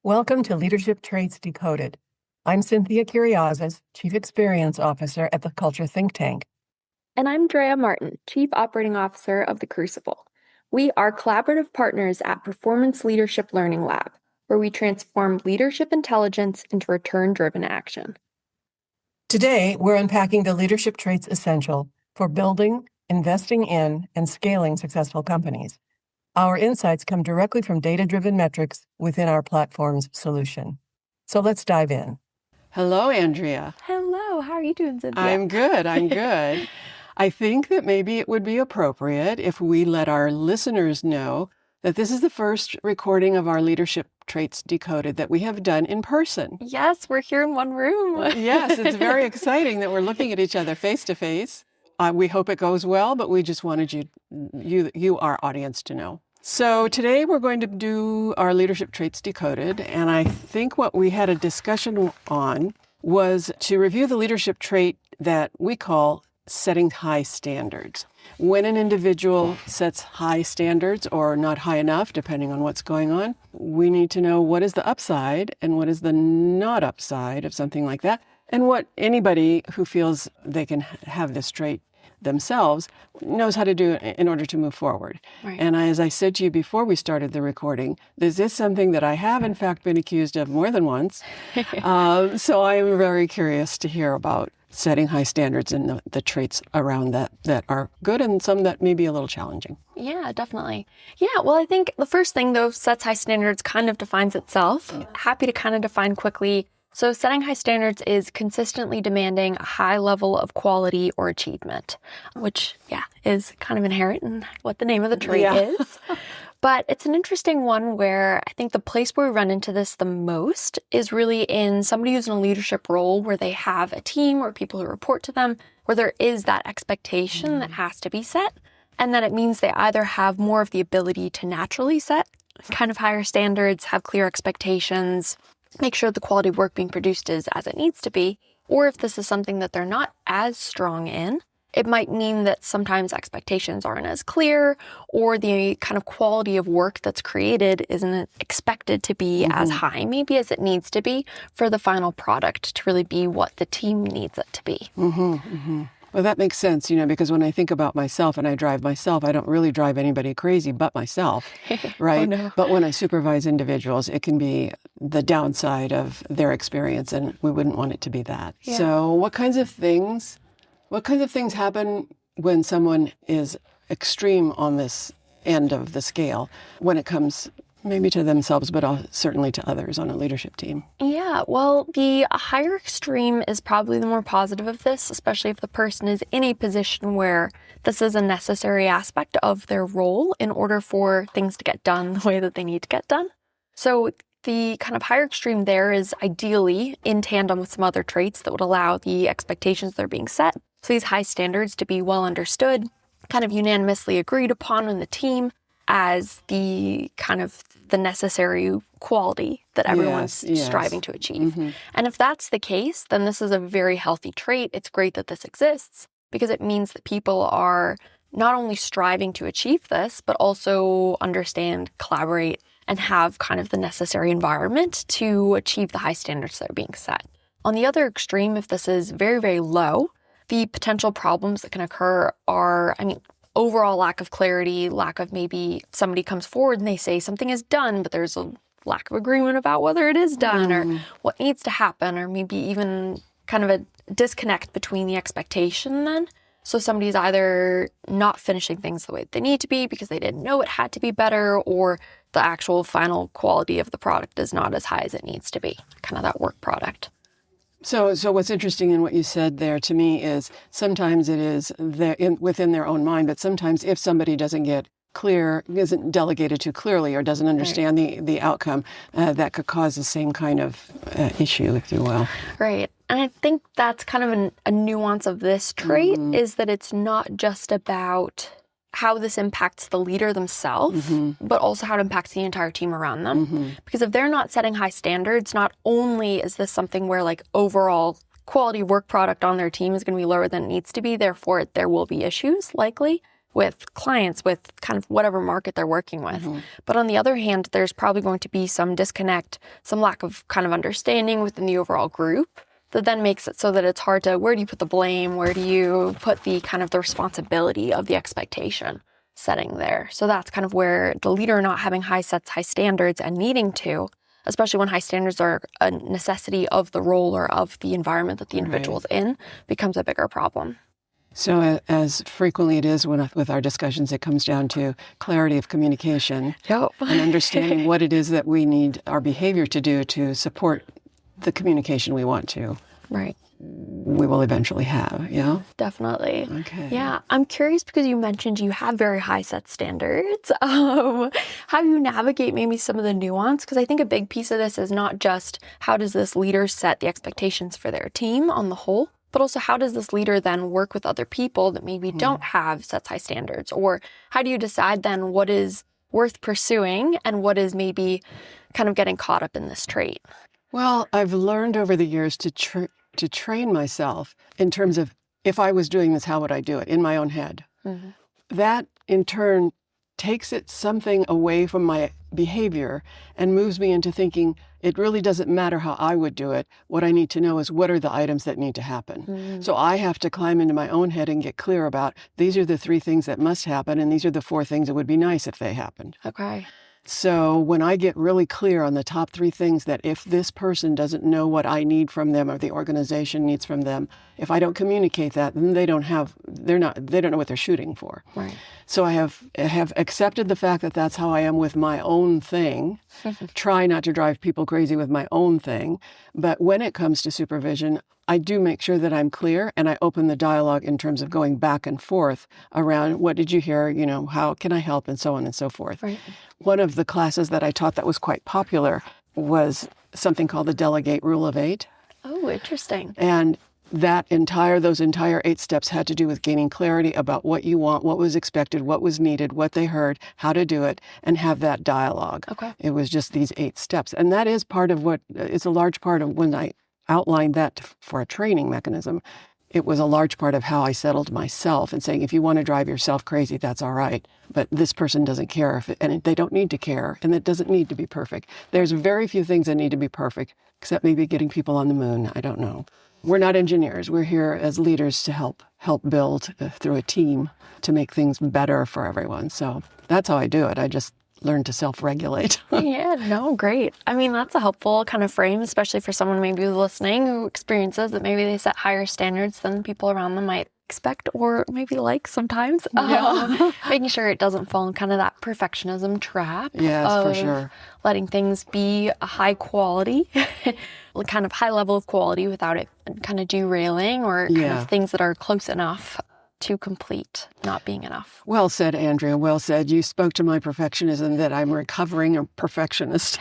Welcome to Leadership Traits Decoded. I'm Cynthia Kyriazis, Chief Experience Officer at the Culture Think Tank. And I'm Drea Martin, Chief Operating Officer of the Crucible. We are collaborative partners at Performance Leadership Learning Lab, where we transform leadership intelligence into return-driven action. Today, we're unpacking the leadership traits essential for building, investing in, and scaling successful companies. Our insights come directly from data-driven metrics within our platform's solution. So let's dive in. Hello, Andrea. Hello, how are you doing, Cynthia? I'm good. I think that maybe it would be appropriate if we let our listeners know that this is the first recording of our Leadership Traits Decoded that we have done in person. Yes, we're here in one room. Yes, it's very exciting that we're looking at each other face to face. We hope it goes well, but we just wanted you, our audience, to know. So today we're going to do our Leadership Traits Decoded, and I think what we had a discussion on was to review the leadership trait that we call setting high standards. When an individual sets high standards or not high enough, depending on what's going on, we need to know what is the upside and what is the not upside of something like that, and what anybody who feels they can have this trait themselves knows how to do in order to move forward. Right. And as I said to you before we started the recording, this is something that I have in fact been accused of more than once. So I am very curious to hear about setting high standards and the traits around that are good and some that may be a little challenging. Yeah, definitely. Yeah, well, I think the first thing, though, sets high standards kind of defines itself. Happy to kind of define quickly. So setting high standards is consistently demanding a high level of quality or achievement, which, is kind of inherent in what the name of the trait is. But it's an interesting one where I think the place where we run into this the most is really in somebody who's in a leadership role where they have a team or people who report to them, where there is that expectation that has to be set. And then it means they either have more of the ability to naturally set kind of higher standards, have clear expectations, make sure the quality of work being produced is as it needs to be, or if this is something that they're not as strong in, it might mean that sometimes expectations aren't as clear, or the kind of quality of work that's created isn't expected to be as high, maybe as it needs to be for the final product to really be what the team needs it to be. Well, that makes sense, because when I think about myself and I drive myself, I don't really drive anybody crazy but myself, right? Oh, no. But when I supervise individuals, it can be the downside of their experience, and we wouldn't want it to be that. Yeah. So what kinds of things happen when someone is extreme on this end of the scale when it comes maybe to themselves, but certainly to others on a leadership team? Yeah, well, the higher extreme is probably the more positive of this, especially if the person is in a position where this is a necessary aspect of their role in order for things to get done the way that they need to get done. So the kind of higher extreme there is ideally in tandem with some other traits that would allow the expectations that are being set, so these high standards, to be well understood, kind of unanimously agreed upon in the team as the kind of the necessary quality that everyone's striving to achieve. And if that's the case, then this is a very healthy trait. It's great that this exists because it means that people are not only striving to achieve this, but also understand, collaborate, and have kind of the necessary environment to achieve the high standards that are being set. On the other extreme, if this is very, very low, the potential problems that can occur are, overall lack of clarity, lack of maybe somebody comes forward and they say something is done, but there's a lack of agreement about whether it is done or what needs to happen, or maybe even kind of a disconnect between the expectation then. So somebody's either not finishing things the way they need to be because they didn't know it had to be better, or the actual final quality of the product is not as high as it needs to be, kind of that work product. So what's interesting in what you said there to me is sometimes it is within their own mind, but sometimes if somebody doesn't get clear, isn't delegated too clearly, or doesn't understand the outcome, that could cause the same kind of issue, if you will. Right. And I think that's kind of a nuance of this trait, is that it's not just about how this impacts the leader themselves, but also how it impacts the entire team around them. Because if they're not setting high standards, not only is this something where overall quality work product on their team is going to be lower than it needs to be, therefore there will be issues likely, with clients, with kind of whatever market they're working with. But on the other hand, there's probably going to be some disconnect, some lack of kind of understanding within the overall group that then makes it so that it's hard to, where do you put the blame? Where do you put the kind of the responsibility of the expectation setting there? So that's kind of where the leader not having high standards and needing to, especially when high standards are a necessity of the role or of the environment that the individual's in, becomes a bigger problem. So as frequently it is with our discussions, it comes down to clarity of communication Yep. and understanding what it is that we need our behavior to do to support the communication we want to. Right. We will eventually have, yeah? Definitely. Okay. Yeah. I'm curious because you mentioned you have very high set standards. How do you navigate maybe some of the nuance? Because I think a big piece of this is not just how does this leader set the expectations for their team on the whole, but also how does this leader then work with other people that maybe don't have such high standards? Or how do you decide then what is worth pursuing and what is maybe kind of getting caught up in this trait? Well, I've learned over the years to train myself in terms of if I was doing this, how would I do it in my own head? That in turn takes it something away from my behavior and moves me into thinking it really doesn't matter how I would do it. What I need to know is what are the items that need to happen. So I have to climb into my own head and get clear about these are the 3 things that must happen and these are the 4 things that would be nice if they happened. Okay. So when I get really clear on the top 3 things that if this person doesn't know what I need from them or the organization needs from them, if I don't communicate that, then they don't know what they're shooting for. Right. So I have accepted the fact that that's how I am with my own thing. Try not to drive people crazy with my own thing. But when it comes to supervision, I do make sure that I'm clear and I open the dialogue in terms of going back and forth around what did you hear, how can I help, and so on and so forth. Right. One of the classes that I taught that was quite popular was something called the Delegate Rule of 8. Oh, interesting. And those entire 8 steps had to do with gaining clarity about what you want, what was expected, what was needed, what they heard, how to do it, and have that dialogue. Okay. It was just these 8 steps. And that is part of it's a large part of when I outlined that for a training mechanism. It was a large part of how I settled myself and saying, if you want to drive yourself crazy, that's all right. But this person doesn't care, and they don't need to care, and it doesn't need to be perfect. There's very few things that need to be perfect, except maybe getting people on the moon. I don't know. We're not engineers. We're here as leaders to help build through a team to make things better for everyone. So that's how I do it. I just learn to self-regulate. Yeah, no, great. I mean, that's a helpful kind of frame, especially for someone maybe who's listening who experiences that maybe they set higher standards than people around them might expect or maybe like sometimes. Yeah. Making sure it doesn't fall in kind of that perfectionism trap. Yes, for sure. Letting things be a high quality, kind of high level of quality without it kind of derailing or kind of things that are close enough to complete not being enough. Well said, Andrea. Well said. You spoke to my perfectionism that I'm recovering a perfectionist.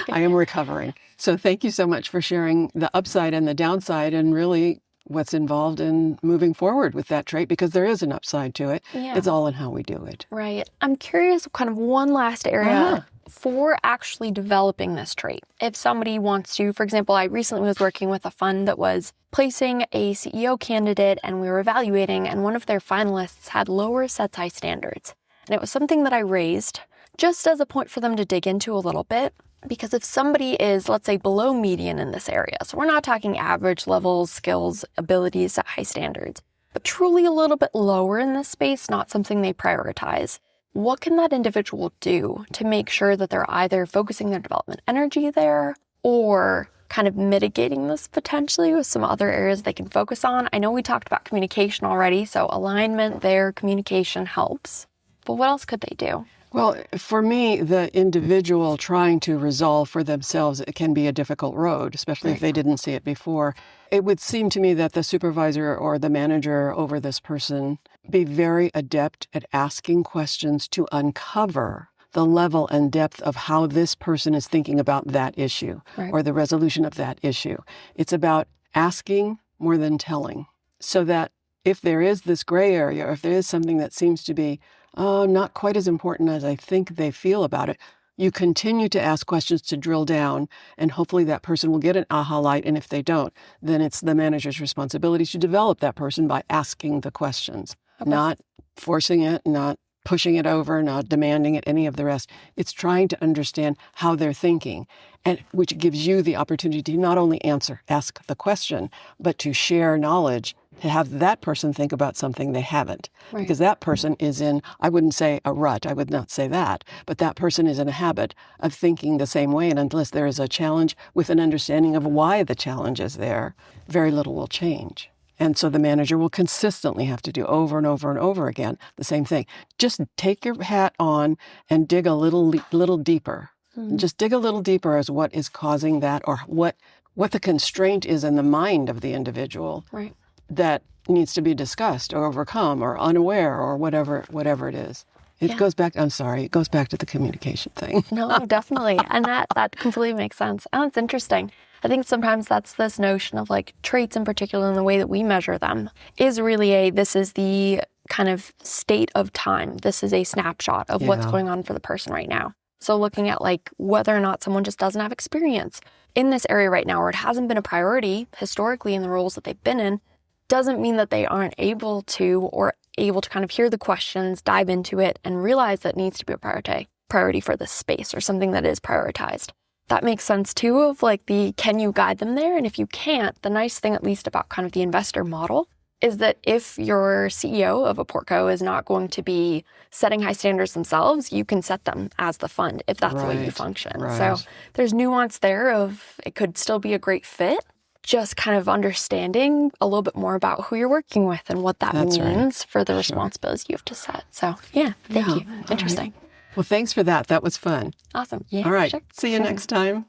I am recovering. So thank you so much for sharing the upside and the downside and really what's involved in moving forward with that trait, because there is an upside to it. Yeah. It's all in how we do it. Right. I'm curious, kind of one last area for actually developing this trait. If somebody wants to, for example, I recently was working with a fund that was placing a CEO candidate and we were evaluating, and one of their finalists had lower high standards. And it was something that I raised just as a point for them to dig into a little bit. Because if somebody is, let's say, below median in this area, so we're not talking average levels, skills, abilities at high standards, but truly a little bit lower in this space, not something they prioritize, what can that individual do to make sure that they're either focusing their development energy there or kind of mitigating this potentially with some other areas they can focus on? I know we talked about communication already, so alignment there, communication helps. But what else could they do? Well, for me, the individual trying to resolve for themselves, it can be a difficult road, especially if they didn't see it before. It would seem to me that the supervisor or the manager over this person be very adept at asking questions to uncover the level and depth of how this person is thinking about that issue or the resolution of that issue. It's about asking more than telling, so that if there is this gray area, or if there is something that seems to be not quite as important as I think they feel about it, you continue to ask questions to drill down, and hopefully that person will get an aha light. And if they don't, then it's the manager's responsibility to develop that person by asking the questions, not forcing it, not pushing it over, not demanding it, any of the rest. It's trying to understand how they're thinking, and which gives you the opportunity to not only ask the question, but to share knowledge, to have that person think about something they haven't. Right. Because that person is in, I wouldn't say a rut, I would not say that, but that person is in a habit of thinking the same way. And unless there is a challenge with an understanding of why the challenge is there, very little will change. And so the manager will consistently have to do over and over and over again the same thing. Just take your hat on and dig a little deeper. Just dig a little deeper as what is causing that, or what the constraint is in the mind of the individual, Right. that needs to be discussed or overcome or unaware or whatever it is. It goes back, I'm sorry, it goes back to the communication thing. No, definitely. And that completely makes sense. And it's interesting. I think sometimes that's this notion of like traits in particular, and the way that we measure them is really this is the kind of state of time. This is a snapshot of what's going on for the person right now. So looking at like whether or not someone just doesn't have experience in this area right now, or it hasn't been a priority historically in the roles that they've been in, doesn't mean that they aren't able to kind of hear the questions, dive into it, and realize that it needs to be a priority for this space, or something that is prioritized. That makes sense too, of like can you guide them there? And if you can't, the nice thing, at least about kind of the investor model, is that if your CEO of a portco is not going to be setting high standards themselves, you can set them as the fund if that's the way you function. Right. So there's nuance there of it could still be a great fit, just kind of understanding a little bit more about who you're working with and what that means for the responsibilities you have to set. So thank you. Interesting. Right. Well, thanks for that. That was fun. Awesome. Yeah. All right. Sure. See you next time.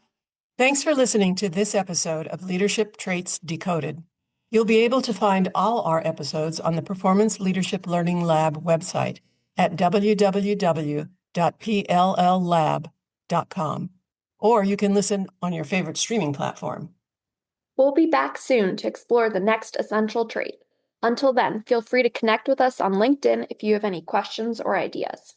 Thanks for listening to this episode of Leadership Traits Decoded. You'll be able to find all our episodes on the Performance Leadership Learning Lab website at www.pllab.com, or you can listen on your favorite streaming platform. We'll be back soon to explore the next essential trait. Until then, feel free to connect with us on LinkedIn if you have any questions or ideas.